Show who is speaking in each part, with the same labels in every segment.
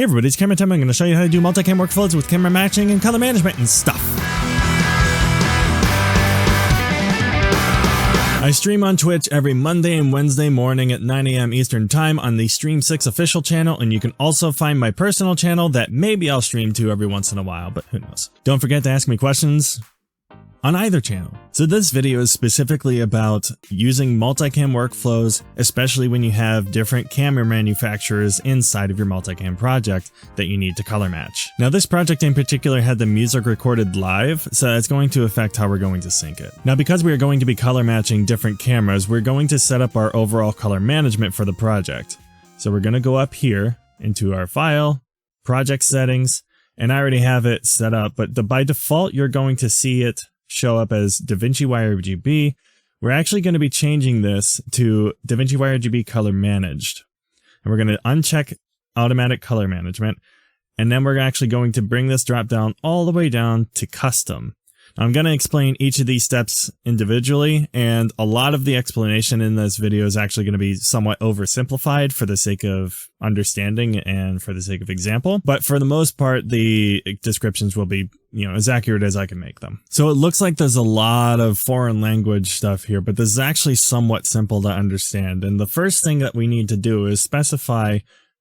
Speaker 1: Hey everybody, it's camera time. I'm going to show you how to do multicam workflows with camera matching and color management and stuff. I stream on Twitch every Monday and Wednesday morning at 9 AM Eastern Time on the Stream 6 official channel, and you can also find my personal channel that maybe I'll stream to every once in a while, but who knows. Don't forget to ask me questions on either channel. So this video is specifically about using multicam workflows, especially when you have different camera manufacturers inside of your multicam project that you need to color match. Now this project in particular had the music recorded live, so that's going to affect how we're going to sync it. Now because we are going to be color matching different cameras, we're going to set up our overall color management for the project. So we're going to go up here into our file, project settings, and I already have it set up, but by default you're going to see it show up as DaVinci YRGB. We're actually going to be changing this to DaVinci YRGB color managed. And we're going to uncheck automatic color management. And then we're actually going to bring this drop down all the way down to custom. Now, I'm going to explain each of these steps individually, and a lot of the explanation in this video is actually going to be somewhat oversimplified for the sake of understanding and for the sake of example. But for the most part, the descriptions will be, as accurate as I can make them. So it looks like there's a lot of foreign language stuff here, but this is actually somewhat simple to understand. And the first thing that we need to do is specify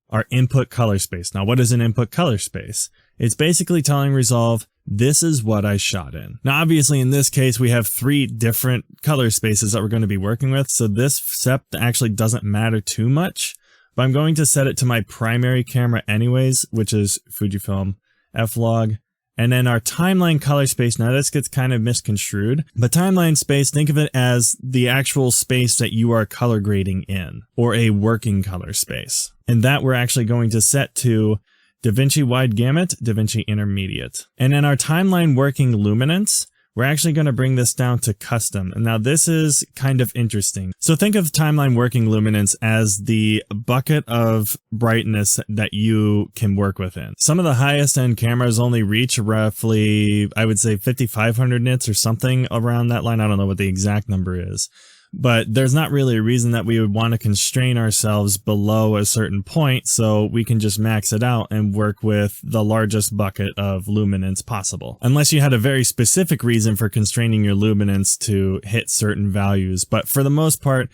Speaker 1: our input color space. Now, what is an input color space? It's basically telling Resolve, this is what I shot in. Now, obviously, in this case, we have 3 different color spaces that we're going to be working with, so this step actually doesn't matter too much, but I'm going to set it to my primary camera anyways, which is Fujifilm F-Log. And then our timeline color space, now this gets kind of misconstrued, but timeline space, think of it as the actual space that you are color grading in, or a working color space. And that we're actually going to set to DaVinci Wide Gamut, DaVinci Intermediate. And in our timeline working luminance, we're actually going to bring this down to custom. And now this is kind of interesting. So think of timeline working luminance as the bucket of brightness that you can work within. Some of the highest end cameras only reach roughly, I would say 5,500 nits or something around that line. I don't know what the exact number is. But there's not really a reason that we would want to constrain ourselves below a certain point, so we can just max it out and work with the largest bucket of luminance possible. Unless you had a very specific reason for constraining your luminance to hit certain values, but for the most part,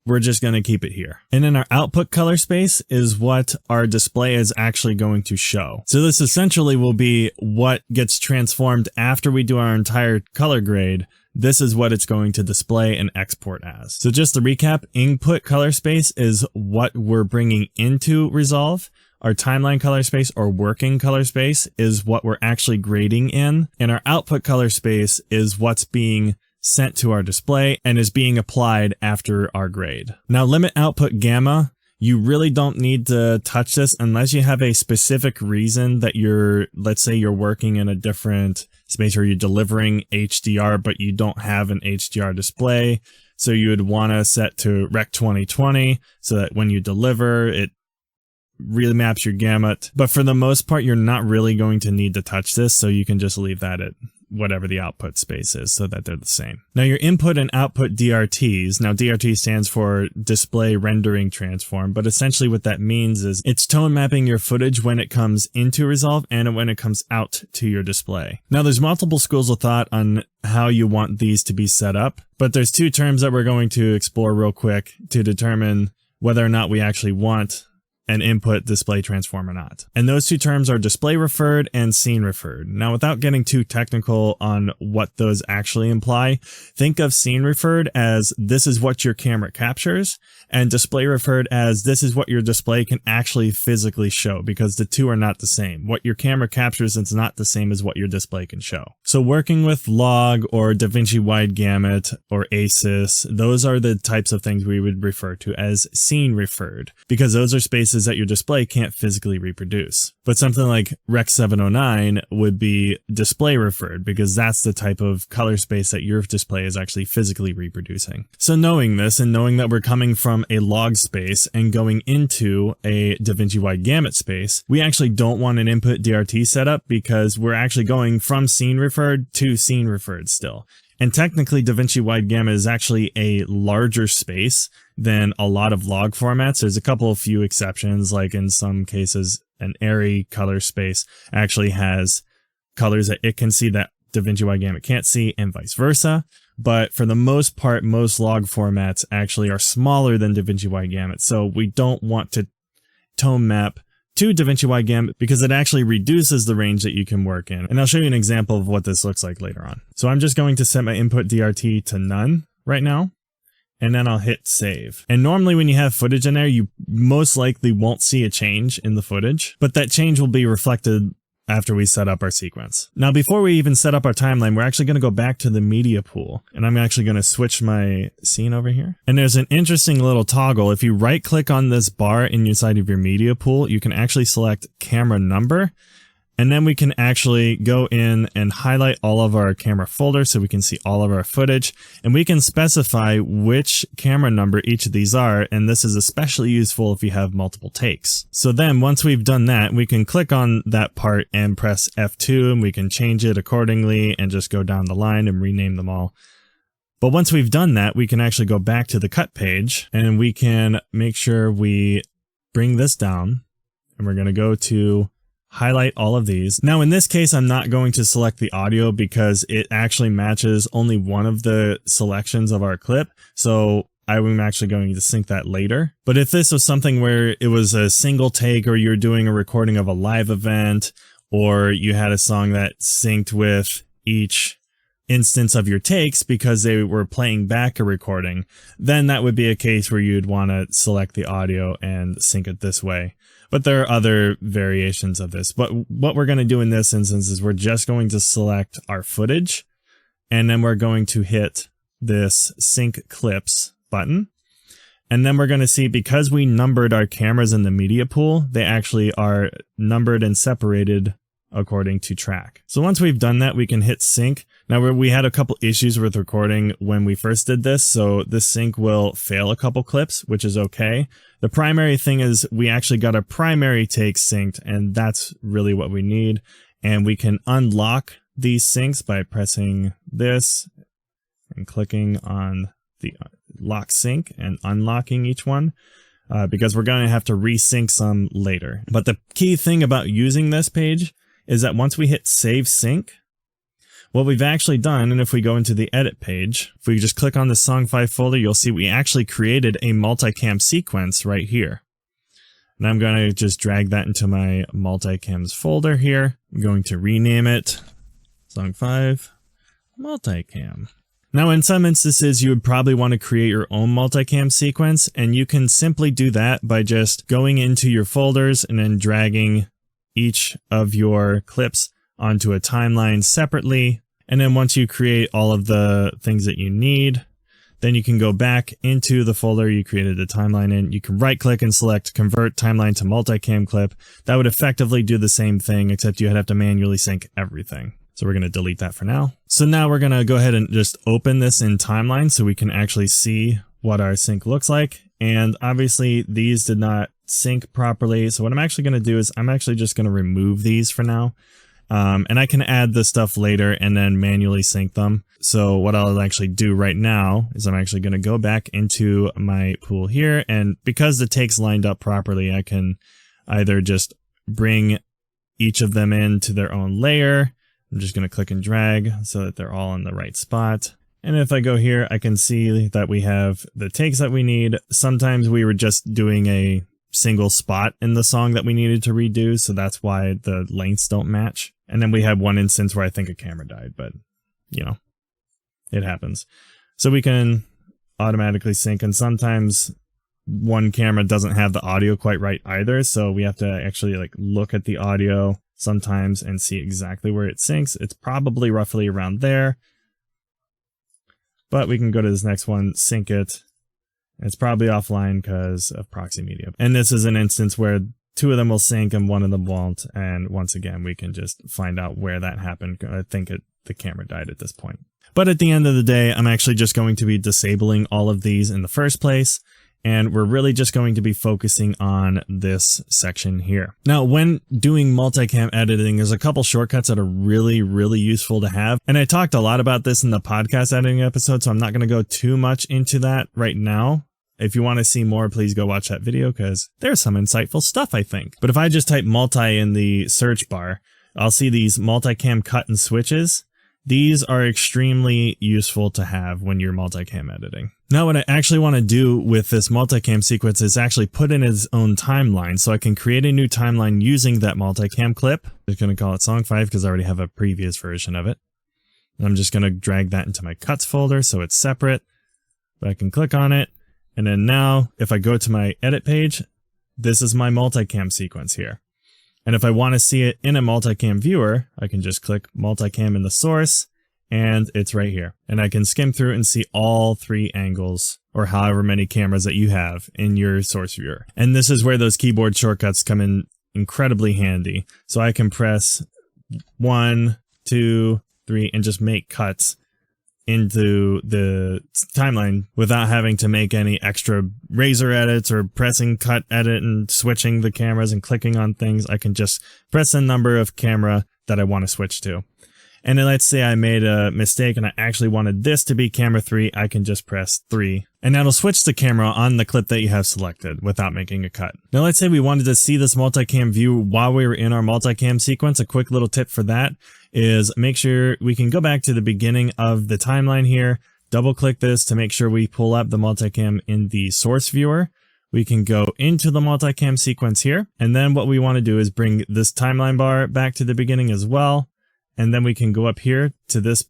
Speaker 1: we're just going to keep it here. And then our output color space is what our display is actually going to show. So this essentially will be what gets transformed after we do our entire color grade. This is what it's going to display and export as. So just to recap, input color space is what we're bringing into Resolve. Our timeline color space or working color space is what we're actually grading in. And our output color space is what's being sent to our display and is being applied after our grade. Now, limit output gamma. You really don't need to touch this unless you have a specific reason that let's say you're working in a different space or you're delivering HDR, but you don't have an HDR display. So you would want to set to Rec 2020 so that when you deliver, it really maps your gamut. But for the most part, you're not really going to need to touch this. So you can just leave that at whatever the output space is so that they're the same. Now your input and output DRTs, now DRT stands for display rendering transform, but essentially what that means is it's tone mapping your footage when it comes into Resolve and when it comes out to your display. Now there's multiple schools of thought on how you want these to be set up, but there's 2 terms that we're going to explore real quick to determine whether or not we actually want an input display transform or not. And those 2 terms are display referred and scene referred. Now, without getting too technical on what those actually imply, think of scene referred as this is what your camera captures, and display referred as this is what your display can actually physically show, because the 2 are not the same. What your camera captures is not the same as what your display can show. So working with log or DaVinci Wide Gamut or ACES, those are the types of things we would refer to as scene referred, because those are spaces that your display can't physically reproduce. But something like Rec 709 would be display referred, because that's the type of color space that your display is actually physically reproducing. So knowing this and knowing that we're coming from a log space and going into a DaVinci Wide Gamut space, we actually don't want an input DRT setup because we're actually going from scene referred to scene referred still. And technically, DaVinci Wide Gamut is actually a larger space than a lot of log formats. There's a couple of few exceptions, like in some cases, an airy color space actually has colors that it can see that DaVinci Wide Gamut can't see, and vice versa. But for the most part, most log formats actually are smaller than DaVinci Wide Gamut. So we don't want to tone map to DaVinci Wide Gamut because it actually reduces the range that you can work in. And I'll show you an example of what this looks like later on. So I'm just going to set my input DRT to none right now, and then I'll hit save. And normally when you have footage in there, you most likely won't see a change in the footage, but that change will be reflected after we set up our sequence. Now, before we even set up our timeline, we're actually going to go back to the media pool, and I'm actually going to switch my scene over here. And there's an interesting little toggle. If you right click on this bar inside of your media pool, you can actually select camera number, and then we can actually go in and highlight all of our camera folders so we can see all of our footage, and we can specify which camera number each of these are, and this is especially useful if you have multiple takes. So then once we've done that, we can click on that part and press F2, and we can change it accordingly and just go down the line and rename them all. But once we've done that, we can actually go back to the cut page, and we can make sure we bring this down, and we're going to go to highlight all of these. Now in this case, I'm not going to select the audio because it actually matches only one of the selections of our clip. So I'm actually going to sync that later. But if this was something where it was a single take, or you're doing a recording of a live event, or you had a song that synced with each instance of your takes because they were playing back a recording, then that would be a case where you'd want to select the audio and sync it this way. But there are other variations of this. But what we're going to do in this instance is we're just going to select our footage, and then we're going to hit this sync clips button. And then we're going to see, because we numbered our cameras in the media pool, they actually are numbered and separated according to track. So once we've done that, we can hit sync. Now we had a couple issues with recording when we first did this, so this sync will fail a couple clips, which is okay. The primary thing is we actually got a primary take synced, and that's really what we need. And we can unlock these syncs by pressing this and clicking on the lock sync and unlocking each one. Because we're going to have to resync some later. But the key thing about using this page is that once we hit save sync, what we've actually done, and if we go into the edit page, if we just click on the song 5 folder, you'll see we actually created a multicam sequence right here. And I'm going to just drag that into my multicams folder here. I'm going to rename it song 5 multicam. Now, in some instances, you would probably want to create your own multicam sequence, and you can simply do that by just going into your folders and then dragging each of your clips onto a timeline separately. And then once you create all of the things that you need, then you can go back into the folder you created the timeline in. You can right click and select convert timeline to multicam clip. That would effectively do the same thing, except you'd have to manually sync everything. So we're going to delete that for now. So now we're going to go ahead and just open this in timeline so we can actually see what our sync looks like. And obviously these did not sync properly. So what I'm actually going to do is I'm actually just going to remove these for now. And I can add this stuff later and then manually sync them. So what I'll actually do right now is I'm actually going to go back into my pool here. And because the takes lined up properly, I can either just bring each of them into their own layer. I'm just going to click and drag so that they're all in the right spot. And if I go here, I can see that we have the takes that we need. Sometimes we were just doing a single spot in the song that we needed to redo, so that's why the lengths don't match. And then we had one instance where I think a camera died, but you know, it happens. So we can automatically sync, and sometimes one camera doesn't have the audio quite right either, so we have to actually like look at the audio sometimes and see exactly where it syncs. It's probably roughly around there, but we can go to this next one, sync it. It's probably offline because of proxy media. And this is an instance where two of them will sync and one of them won't. And once again, we can just find out where that happened. I think the camera died at this point. But at the end of the day, I'm actually just going to be disabling all of these in the first place. And we're really just going to be focusing on this section here. Now, when doing multicam editing, there's a couple shortcuts that are really, really useful to have. And I talked a lot about this in the podcast editing episode, so I'm not going to go too much into that right now. If you want to see more, please go watch that video because there's some insightful stuff, I think. But if I just type multi in the search bar, I'll see these multicam cut and switches. These are extremely useful to have when you're multicam editing. Now what I actually want to do with this multicam sequence is actually put in its own timeline, so I can create a new timeline using that multicam clip. I'm just going to call it Song 5 because I already have a previous version of it. And I'm just going to drag that into my cuts folder so it's separate. But I can click on it, and then now if I go to my edit page, this is my multicam sequence here. And if I want to see it in a multicam viewer, I can just click multicam in the source, and it's right here. And I can skim through and see all 3 angles, or however many cameras that you have in your source viewer. And this is where those keyboard shortcuts come in incredibly handy. So I can press 1, 2, 3, and just make cuts into the timeline without having to make any extra razor edits or pressing cut edit and switching the cameras and clicking on things. I can just press a number of camera that I want to switch to. And then let's say I made a mistake and I actually wanted this to be camera 3, I can just press 3. And that'll switch the camera on the clip that you have selected without making a cut. Now let's say we wanted to see this multicam view while we were in our multicam sequence. A quick little tip for that is make sure we can go back to the beginning of the timeline here, double click this to make sure we pull up the multicam in the source viewer. We can go into the multicam sequence here. And then what we want to do is bring this timeline bar back to the beginning as well. And then we can go up here to this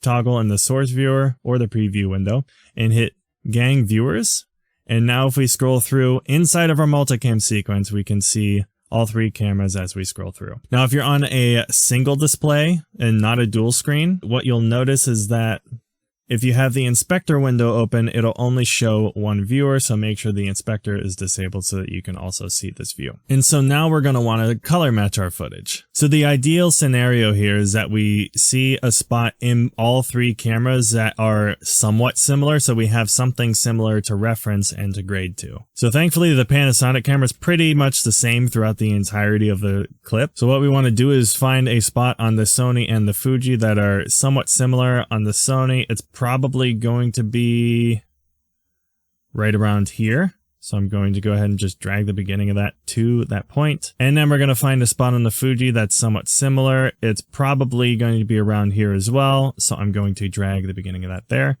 Speaker 1: toggle in the source viewer or the preview window and hit gang viewers. And now if we scroll through inside of our multicam sequence, we can see all 3 cameras as we scroll through. Now, if you're on a single display and not a dual screen, what you'll notice is that if you have the inspector window open, it'll only show 1 viewer, so make sure the inspector is disabled so that you can also see this view. And so now we're going to want to color match our footage. So the ideal scenario here is that we see a spot in all 3 cameras that are somewhat similar, so we have something similar to reference and to grade to. So thankfully the Panasonic camera is pretty much the same throughout the entirety of the clip. So what we want to do is find a spot on the Sony and the Fuji that are somewhat similar. On the Sony, it's probably going to be right around here. So I'm going to go ahead and just drag the beginning of that to that point. And then we're going to find a spot on the Fuji that's somewhat similar. It's probably going to be around here as well. So I'm going to drag the beginning of that there.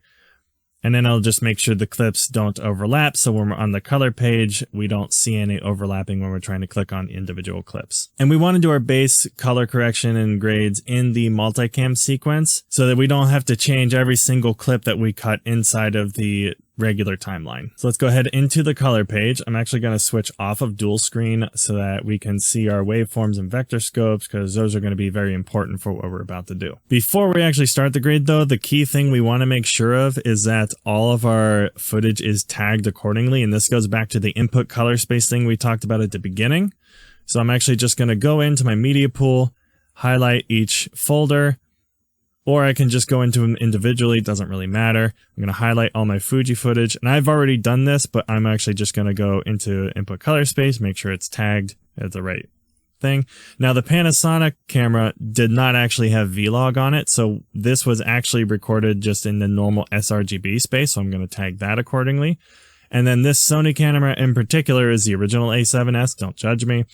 Speaker 1: And then I'll just make sure the clips don't overlap. So when we're on the color page, we don't see any overlapping when we're trying to click on individual clips. And we want to do our base color correction and grades in the multicam sequence so that we don't have to change every single clip that we cut inside of the regular timeline. So let's go ahead into the color page. I'm actually going to switch off of dual screen so that we can see our waveforms and vector scopes, because those are going to be very important for what we're about to do. Before we actually start the grade though, the key thing we want to make sure of is that all of our footage is tagged accordingly. And this goes back to the input color space thing we talked about at the beginning. So I'm actually just going to go into my media pool, highlight each folder, or I can just go into them individually. It doesn't really matter. I'm going to highlight all my Fuji footage. And I've already done this, but I'm actually just going to go into input color space, make sure it's tagged as the right thing. Now, the Panasonic camera did not actually have Vlog on it. So this was actually recorded just in the normal sRGB space. So I'm going to tag that accordingly. And then this Sony camera in particular is the original A7S. Don't judge me.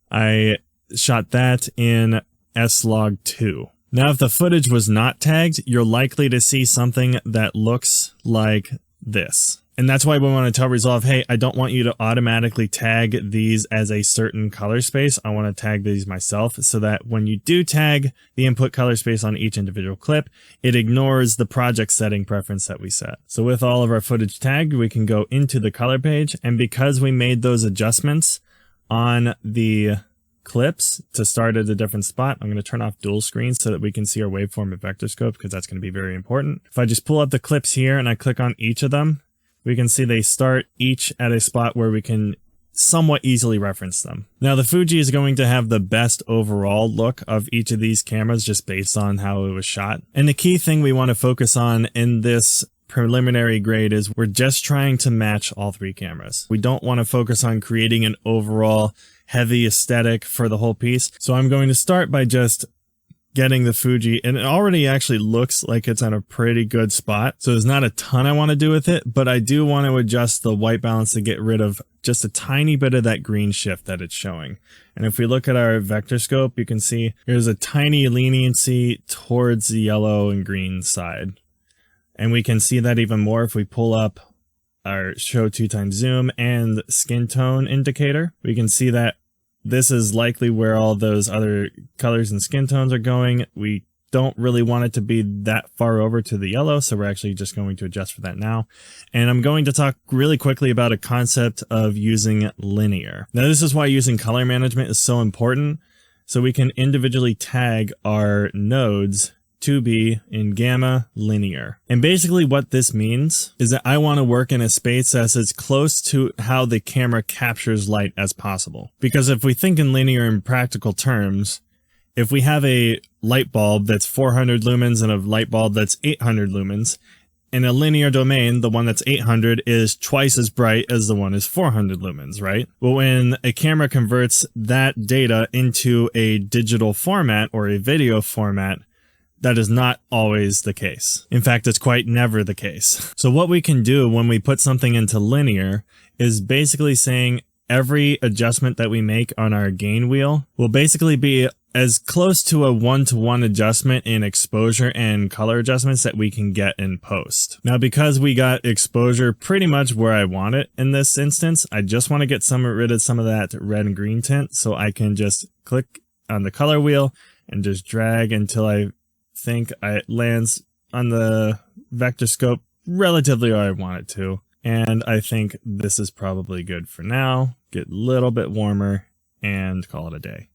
Speaker 1: I shot that in S-Log2. Now, if the footage was not tagged, you're likely to see something that looks like this. And that's why we want to tell Resolve, hey, I don't want you to automatically tag these as a certain color space. I want to tag these myself so that when you do tag the input color space on each individual clip, it ignores the project setting preference that we set. So with all of our footage tagged, we can go into the color page. And because we made those adjustments on the clips to start at a different spot, I'm going to turn off dual screen so that we can see our waveform and vector scope, because that's going to be very important. If I just pull up the clips here and I click on each of them, we can see they start each at a spot where we can somewhat easily reference them. Now, the Fuji is going to have the best overall look of each of these cameras just based on how it was shot. And the key thing we want to focus on in this preliminary grade is we're just trying to match all 3 cameras. We don't want to focus on creating an overall heavy aesthetic for the whole piece. So I'm going to start by just getting the Fuji, and it already actually looks like it's on a pretty good spot. So there's not a ton I want to do with it, but I do want to adjust the white balance to get rid of just a tiny bit of that green shift that it's showing. And if we look at our vector scope, you can see there's a tiny leniency towards the yellow and green side. And we can see that even more if we pull up our show 2x zoom and skin tone indicator. We can see that this is likely where all those other colors and skin tones are going. We don't really want it to be that far over to the yellow, so we're actually just going to adjust for that now. And I'm going to talk really quickly about a concept of using linear. Now, this is why using color management is so important. So we can individually tag our nodes to be in gamma linear. And basically what this means is that I want to work in a space that's as close to how the camera captures light as possible. Because if we think in linear in practical terms, if we have a light bulb that's 400 lumens and a light bulb that's 800 lumens, in a linear domain, the one that's 800 is twice as bright as the one is 400 lumens, right? Well, when a camera converts that data into a digital format or a video format, that is not always the case. In fact, it's quite never the case. So what we can do when we put something into linear is basically saying every adjustment that we make on our gain wheel will basically be as close to a one-to-one adjustment in exposure and color adjustments that we can get in post. Now, because we got exposure pretty much where I want it in this instance, I just want to get rid of some of that red and green tint, so I can just click on the color wheel and just drag until I think it lands on the vector scope relatively where I want it to. And I think this is probably good for now. Get a little bit warmer and call it a day.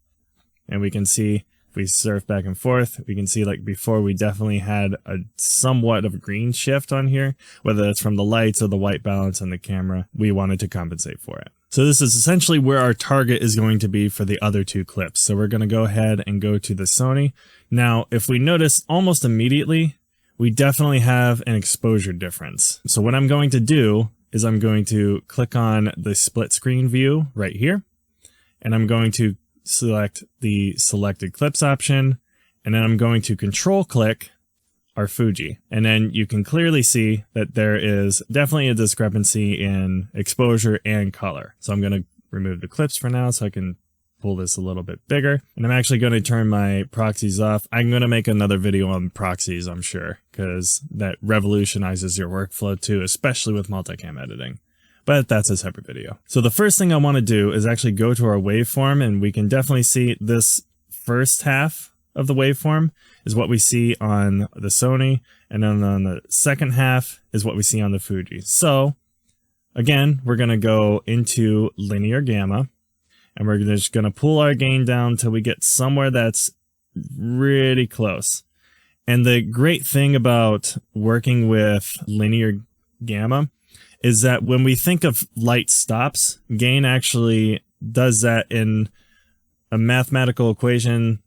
Speaker 1: And we can see, if we surf back and forth, we can see like before we definitely had a somewhat of a green shift on here, whether it's from the lights or the white balance on the camera, we wanted to compensate for it. So this is essentially where our target is going to be for the other two clips. So we're going to go ahead and go to the Sony. Now, if we notice almost immediately, we definitely have an exposure difference. So what I'm going to do is I'm going to click on the split screen view right here, and I'm going to select the selected clips option, and then I'm going to control click our Fuji. And then you can clearly see that there is definitely a discrepancy in exposure and color. So I'm going to remove the clips for now so I can pull this a little bit bigger. And I'm actually going to turn my proxies off. I'm going to make another video on proxies, I'm sure, because that revolutionizes your workflow too, especially with multicam editing. But that's a separate video. So the first thing I want to do is actually go to our waveform, and we can definitely see this first half of the waveform is what we see on the Sony, and then on the second half is what we see on the Fuji. So again, we're going to go into linear gamma, and we're just going to pull our gain down till we get somewhere that's really close. And the great thing about working with linear gamma is that when we think of light stops, gain actually does that in a mathematical equation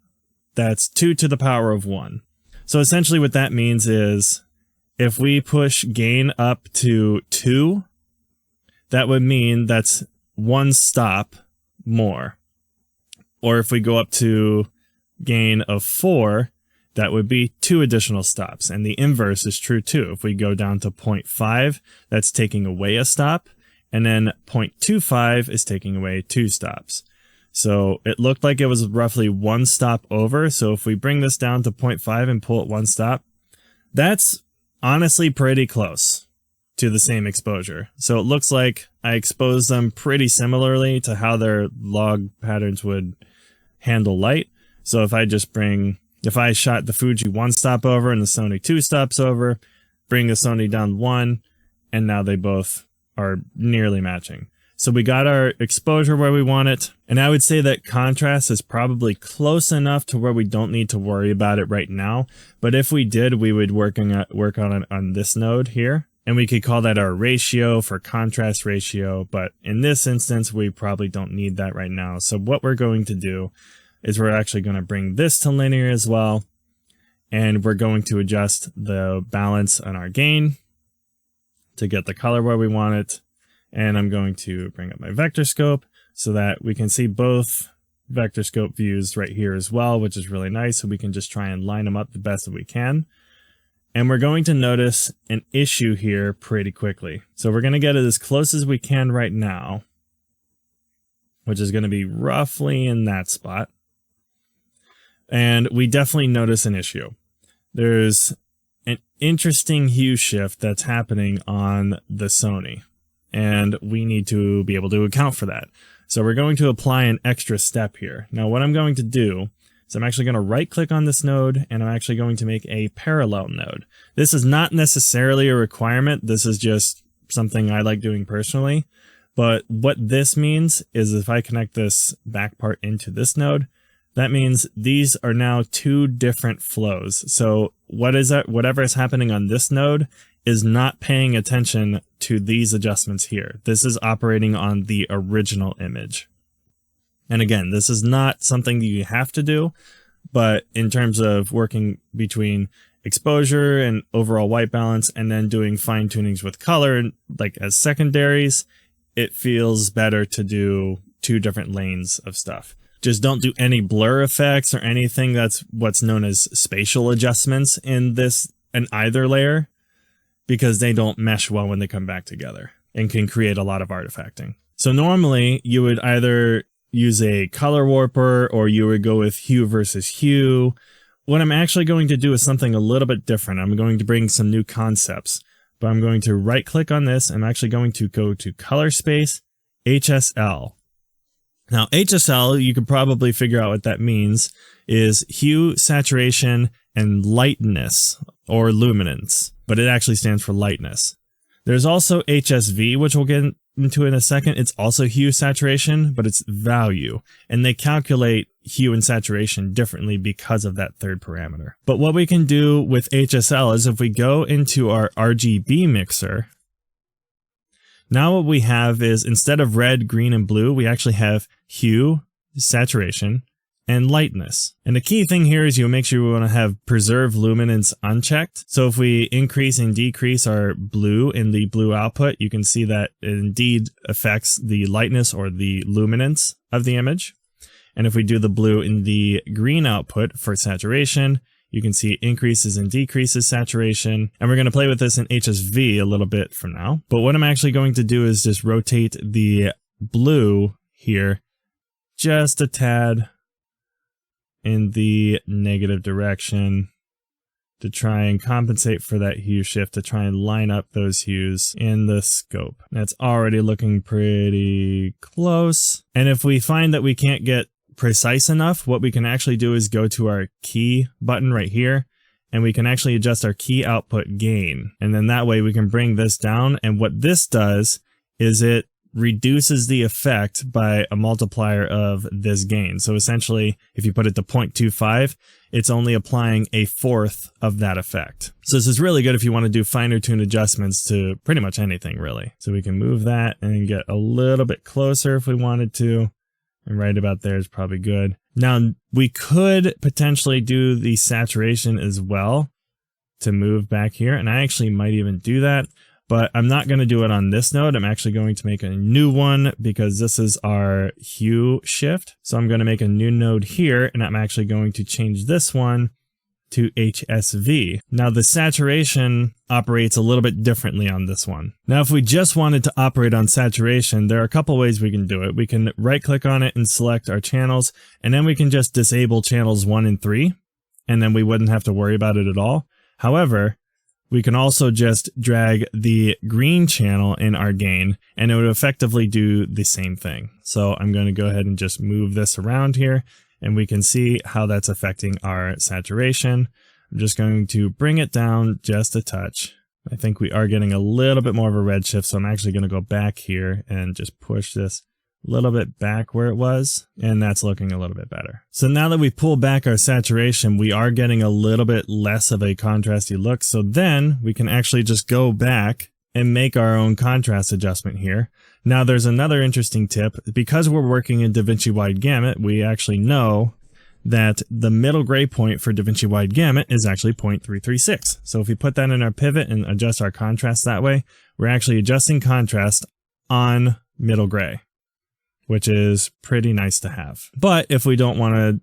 Speaker 1: that's 2 to the power of 1. So essentially what that means is if we push gain up to 2, that would mean that's 1 stop more. Or if we go up to gain of 4, that would be 2 additional stops. And the inverse is true too. If we go down to 0.5, that's taking away a stop. And then 0.25 is taking away 2 stops. So it looked like it was roughly 1 stop over. So if we bring this down to 0.5 and pull it 1 stop, that's honestly pretty close to the same exposure. So it looks like I exposed them pretty similarly to how their log patterns would handle light. So if I shot the Fuji 1 stop over and the Sony 2 stops over, bring the Sony down 1, and now they both are nearly matching. So we got our exposure where we want it, and I would say that contrast is probably close enough to where we don't need to worry about it right now. But if we did, we would work on it on this node here, and we could call that our ratio for contrast ratio. But in this instance, we probably don't need that right now. So what we're going to do is we're actually going to bring this to linear as well, and we're going to adjust the balance on our gain to get the color where we want it. And I'm going to bring up my vector scope so that we can see both vector scope views right here as well, which is really nice. So we can just try and line them up the best that we can. And we're going to notice an issue here pretty quickly. So we're going to get it as close as we can right now, which is going to be roughly in that spot. And we definitely notice an issue. There's an interesting hue shift that's happening on the Sony, and we need to be able to account for that. So we're going to apply an extra step here. Now what I'm going to do is I'm actually going to right click on this node, and I'm actually going to make a parallel node. This is not necessarily a requirement. This is just something I like doing personally. But what this means is if I connect this back part into this node, that means these are now two different flows. So whatever is happening on this node is not paying attention to these adjustments here. This is operating on the original image. And again, this is not something that you have to do, but in terms of working between exposure and overall white balance and then doing fine tunings with color, like as secondaries, it feels better to do two different lanes of stuff. Just don't do any blur effects or anything that's what's known as spatial adjustments in either layer, because they don't mesh well when they come back together and can create a lot of artifacting. So normally you would either use a color warper or you would go with hue versus hue. What I'm actually going to do is something a little bit different. I'm going to bring some new concepts, but I'm going to right click on this. I'm actually going to go to color space, HSL. Now HSL, you could probably figure out what that means, is hue, saturation, and lightness or luminance, but it actually stands for lightness. There's also HSV, which we'll get into in a second. It's also hue saturation, but it's value, and they calculate hue and saturation differently because of that third parameter. But what we can do with HSL is if we go into our RGB mixer, now what we have is instead of red, green, and blue, we actually have hue, saturation, and lightness. And the key thing here is you make sure we want to have preserve luminance unchecked. So if we increase and decrease our blue in the blue output, you can see that it indeed affects the lightness or the luminance of the image. And if we do the blue in the green output for saturation, you can see increases and decreases saturation. And we're going to play with this in HSV a little bit from now. But what I'm actually going to do is just rotate the blue here just a tad in the negative direction to try and compensate for that hue shift, to try and line up those hues in the scope. That's already looking pretty close. And if we find that we can't get precise enough, what we can actually do is go to our key button right here, and we can actually adjust our key output gain. And then that way we can bring this down. And what this does is it reduces the effect by a multiplier of this gain. So essentially, if you put it to 0.25, it's only applying a fourth of that effect. So this is really good if you want to do finer tune adjustments to pretty much anything, really. So we can move that and get a little bit closer if we wanted to. And right about there is probably good. Now, we could potentially do the saturation as well to move back here. And I actually might even do that. But I'm not going to do it on this node. I'm actually going to make a new one because this is our Hue Shift. So I'm going to make a new node here, and I'm actually going to change this one to HSV. Now the saturation operates a little bit differently on this one. Now if we just wanted to operate on saturation, there are a couple ways we can do it. We can right click on it and select our channels, and then we can just disable channels 1 and 3, and then we wouldn't have to worry about it at all. However, we can also just drag the green channel in our gain, and it would effectively do the same thing. So I'm going to go ahead and just move this around here, and we can see how that's affecting our saturation. I'm just going to bring it down just a touch. I think we are getting a little bit more of a red shift, so I'm actually going to go back here and just push this a little bit back where it was, and that's looking a little bit better. So now that we pull back our saturation, we are getting a little bit less of a contrasty look. So then we can actually just go back and make our own contrast adjustment here. Now there's another interesting tip. Because we're working in DaVinci Wide Gamut, we actually know that the middle gray point for DaVinci Wide Gamut is actually 0.336. So if we put that in our pivot and adjust our contrast that way, we're actually adjusting contrast on middle gray. which is pretty nice to have. But if we don't want to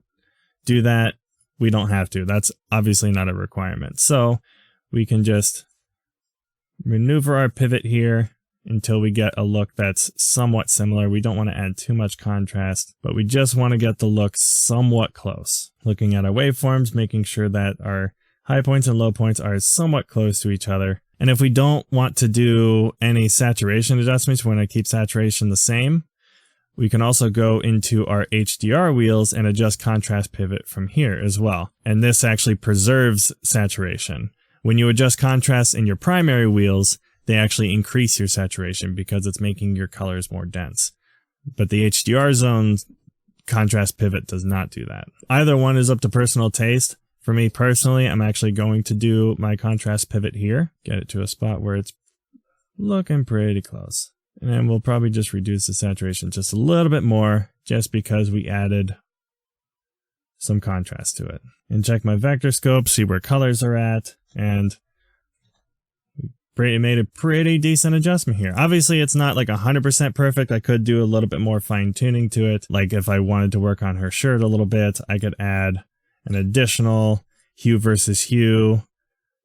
Speaker 1: do that, we don't have to. That's obviously not a requirement. So we can just maneuver our pivot here until we get a look that's somewhat similar. We don't want to add too much contrast, but we just want to get the look somewhat close. Looking at our waveforms, making sure that our high points and low points are somewhat close to each other. And if we don't want to do any saturation adjustments, we want to keep saturation the same, we can also go into our HDR wheels and adjust contrast pivot from here as well. And this actually preserves saturation. When you adjust contrast in your primary wheels, they actually increase your saturation because it's making your colors more dense. But the HDR zone contrast pivot does not do that. Either one is up to personal taste. For me personally, I'm actually going to do my contrast pivot here, get it to a spot where it's looking pretty close. And then we'll probably just reduce the saturation just a little bit more just because we added some contrast to it. And check my vector scope, see where colors are at, and it made a pretty decent adjustment here. Obviously, it's not like 100% perfect. I could do a little bit more fine tuning to it. Like if I wanted to work on her shirt a little bit, I could add an additional hue versus hue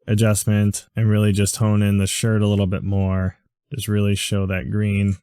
Speaker 1: adjustment and really just hone in the shirt a little bit more. Just really show that green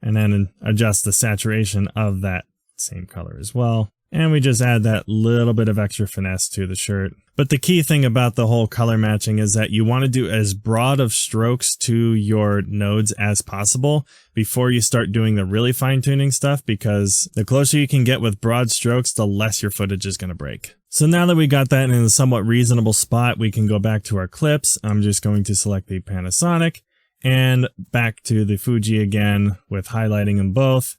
Speaker 1: and then adjust the saturation of that same color as well. And we just add that little bit of extra finesse to the shirt. But the key thing about the whole color matching is that you want to do as broad of strokes to your nodes as possible before you start doing the really fine tuning stuff, because the closer you can get with broad strokes, the less your footage is going to break. So now that we got that in a somewhat reasonable spot, we can go back to our clips. I'm just going to select the Panasonic and back to the Fuji again with highlighting them both.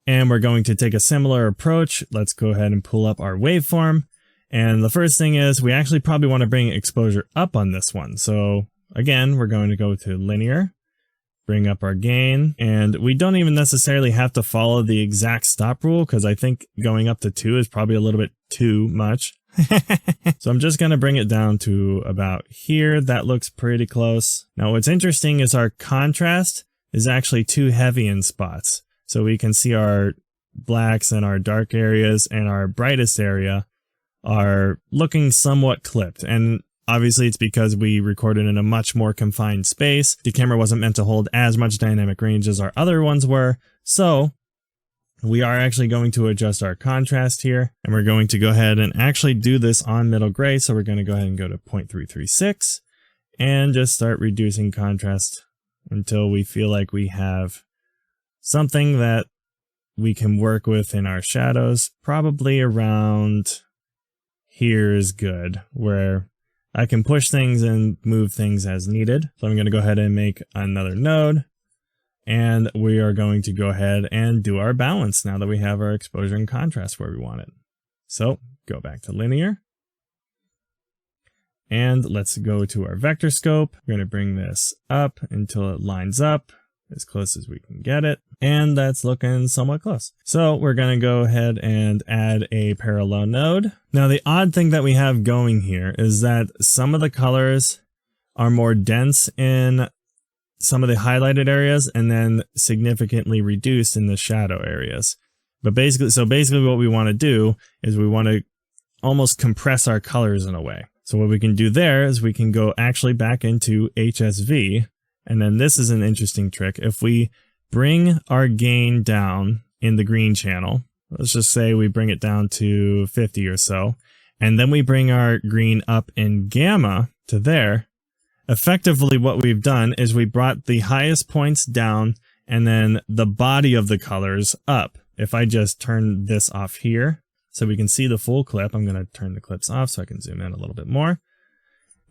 Speaker 1: And we're going to take a similar approach. Let's go ahead and pull up our waveform. And the first thing is we actually probably want to bring exposure up on this one. So again, we're going to go to linear, bring up our gain, and we don't even necessarily have to follow the exact stop rule because I think going up to 2 is probably a little bit too much. So I'm just going to bring it down to about here. That looks pretty close. Now what's interesting is our contrast is actually too heavy in spots. So we can see our blacks and our dark areas and our brightest area are looking somewhat clipped. And obviously it's because we recorded in a much more confined space. The camera wasn't meant to hold as much dynamic range as our other ones were. So we are actually going to adjust our contrast here, and we're going to go ahead and actually do this on middle gray. So we're going to go ahead and go to 0.336 and just start reducing contrast until we feel like we have something that we can work with in our shadows. Probably around here is good, where I can push things and move things as needed. So I'm going to go ahead and make another node, and we are going to go ahead and do our balance now that we have our exposure and contrast where we want it. So go back to linear, and let's go to our vector scope. We're going to bring this up until it lines up as close as we can get it. And that's looking somewhat close. So we're going to go ahead and add a parallel node. Now the odd thing that we have going here is that some of the colors are more dense in some of the highlighted areas and then significantly reduced in the shadow areas. But basically what we want to do is we want to almost compress our colors in a way. So what we can do there is we can go actually back into HSV. And then this is an interesting trick. If we bring our gain down in the green channel, let's just say we bring it down to 50 or so, and then we bring our green up in gamma to there, effectively what we've done is we brought the highest points down and then the body of the colors up. If I just turn this off here so we can see the full clip, I'm going to turn the clips off so I can zoom in a little bit more.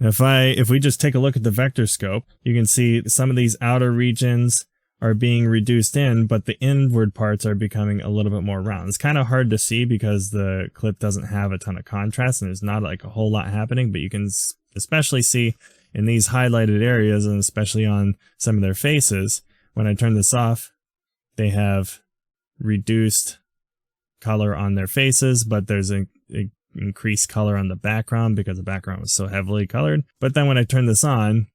Speaker 1: If we just take a look at the vector scope, you can see some of these outer regions are being reduced in, but the inward parts are becoming a little bit more round. It's kind of hard to see because the clip doesn't have a ton of contrast and there's not like a whole lot happening, but you can especially see in these highlighted areas, and especially on some of their faces, when I turn this off, they have reduced color on their faces, but there's a increased color on the background because the background was so heavily colored. But then when I turn this on,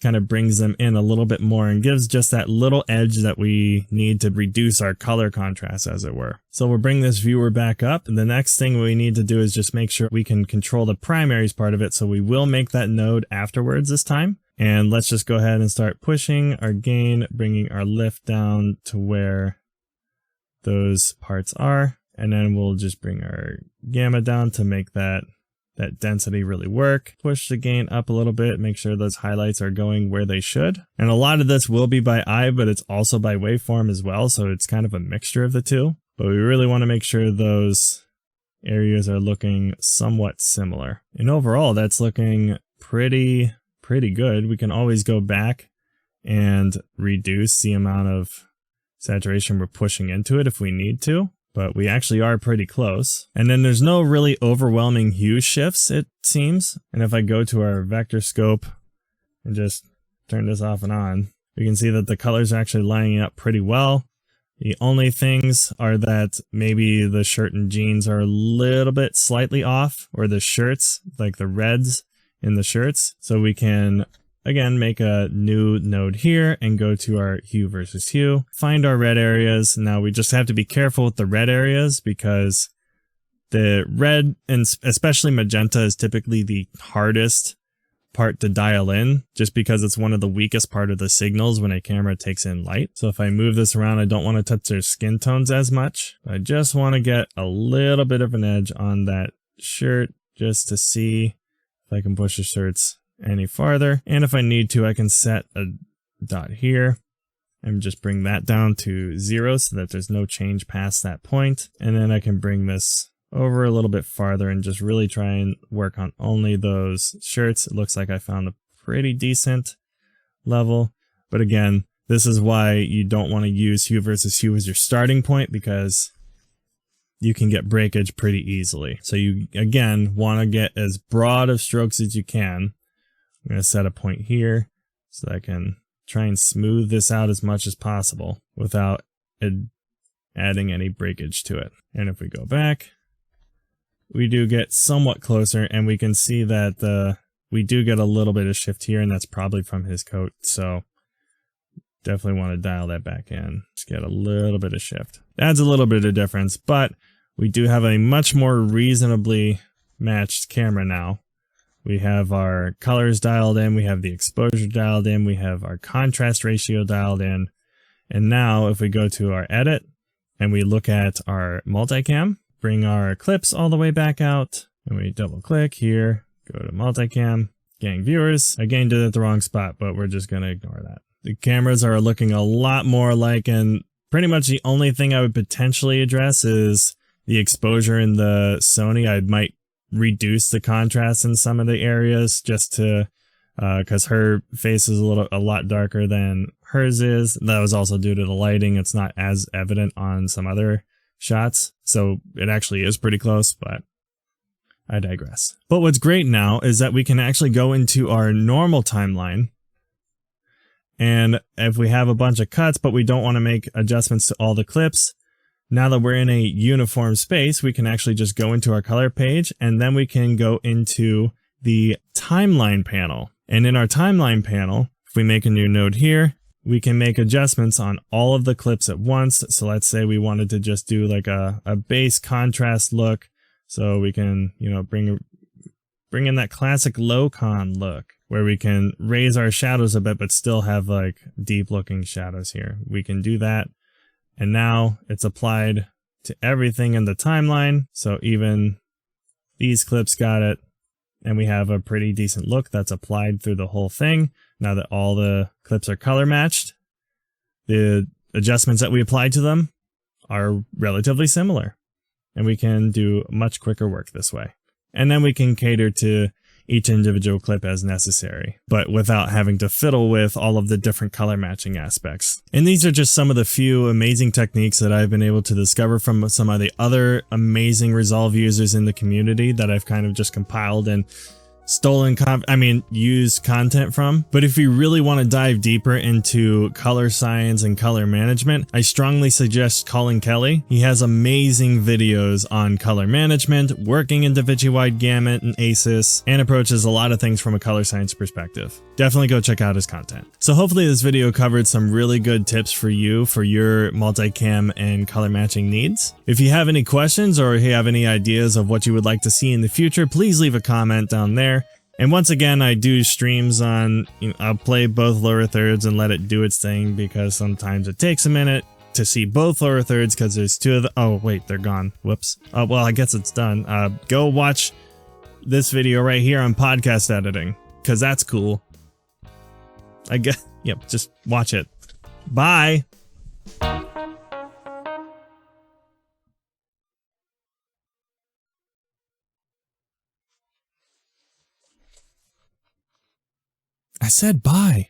Speaker 1: kind of brings them in a little bit more and gives just that little edge that we need to reduce our color contrast, as it were. So we'll bring this viewer back up, and the next thing we need to do is just make sure we can control the primaries part of it. So we will make that node afterwards this time. And let's just go ahead and start pushing our gain, bringing our lift down to where those parts are. And then we'll just bring our gamma down to make that density really work. Push the gain up a little bit, make sure those highlights are going where they should. And a lot of this will be by eye, but it's also by waveform as well. So it's kind of a mixture of the two. But we really want to make sure those areas are looking somewhat similar. And overall, that's looking pretty good. We can always go back and reduce the amount of saturation we're pushing into it if we need to, but we actually are pretty close. And then there's no really overwhelming hue shifts, it seems. And if I go to our vector scope and just turn this off and on, we can see that the colors are actually lining up pretty well. The only things are that maybe the shirt and jeans are a little bit slightly off, or the shirts, like the reds in the shirts. So we can again make a new node here and go to our hue versus hue, find our red areas. Now we just have to be careful with the red areas because the red, and especially magenta, is typically the hardest part to dial in, just because it's one of the weakest part of the signals when a camera takes in light. So if I move this around, I don't want to touch their skin tones as much. I just want to get a little bit of an edge on that shirt just to see I can push the shirts any farther. And if I need to, I can set a dot here and just bring that down to 0 so that there's no change past that point. And then I can bring this over a little bit farther and just really try and work on only those shirts. It looks like I found a pretty decent level. But again, this is why you don't want to use hue versus hue as your starting point, because you can get breakage pretty easily. So you, again, want to get as broad of strokes as you can. I'm going to set a point here so that I can try and smooth this out as much as possible without adding any breakage to it. And if we go back, we do get somewhat closer, and we can see that we do get a little bit of shift here, and that's probably from his coat. So definitely want to dial that back in. Just get a little bit of shift. Adds a little bit of difference, but we do have a much more reasonably matched camera now. We have our colors dialed in, we have the exposure dialed in, we have our contrast ratio dialed in. And now if we go to our edit and we look at our multicam, bring our clips all the way back out, and we double click here, go to multicam, gang viewers. Again, did it at the wrong spot, but we're just going to ignore that. The cameras are looking a lot more alike, and pretty much the only thing I would potentially address is the exposure in the Sony. I might reduce the contrast in some of the areas just to, because her face is a lot darker than hers is. That was also due to the lighting. It's not as evident on some other shots, so it actually is pretty close, but I digress. But what's great now is that we can actually go into our normal timeline, and if we have a bunch of cuts but we don't want to make adjustments to all the clips, now that we're in a uniform space, we can actually just go into our color page, and then we can go into the timeline panel. And in our timeline panel, if we make a new node here, we can make adjustments on all of the clips at once. So let's say we wanted to just do like a base contrast look. So we can, you know, bring in that classic low con look where we can raise our shadows a bit, but still have like deep looking shadows here. We can do that. And now it's applied to everything in the timeline. So even these clips got it. And we have a pretty decent look that's applied through the whole thing. Now that all the clips are color matched, the adjustments that we applied to them are relatively similar. And we can do much quicker work this way. And then we can cater to each individual clip as necessary, but without having to fiddle with all of the different color matching aspects. And these are just some of the few amazing techniques that I've been able to discover from some of the other amazing Resolve users in the community that I've kind of just compiled and used content from. But if you really want to dive deeper into color science and color management, I strongly suggest calling Kelly. He has amazing videos on color management, working in DaVinci wide gamut and ACES, and approaches a lot of things from a color science perspective. Definitely go check out his content. So hopefully this video covered some really good tips for you for your multicam and color matching needs. If you have any questions or you have any ideas of what you would like to see in the future, please leave a comment down there. And once again, I do streams on, I'll play both lower thirds and let it do its thing, because sometimes it takes a minute to see both lower thirds because there's two of them. Oh, wait, they're gone. Whoops. Well, I guess it's done. Go watch this video right here on podcast editing, because that's cool. I guess, yep, just watch it. Bye. I said bye.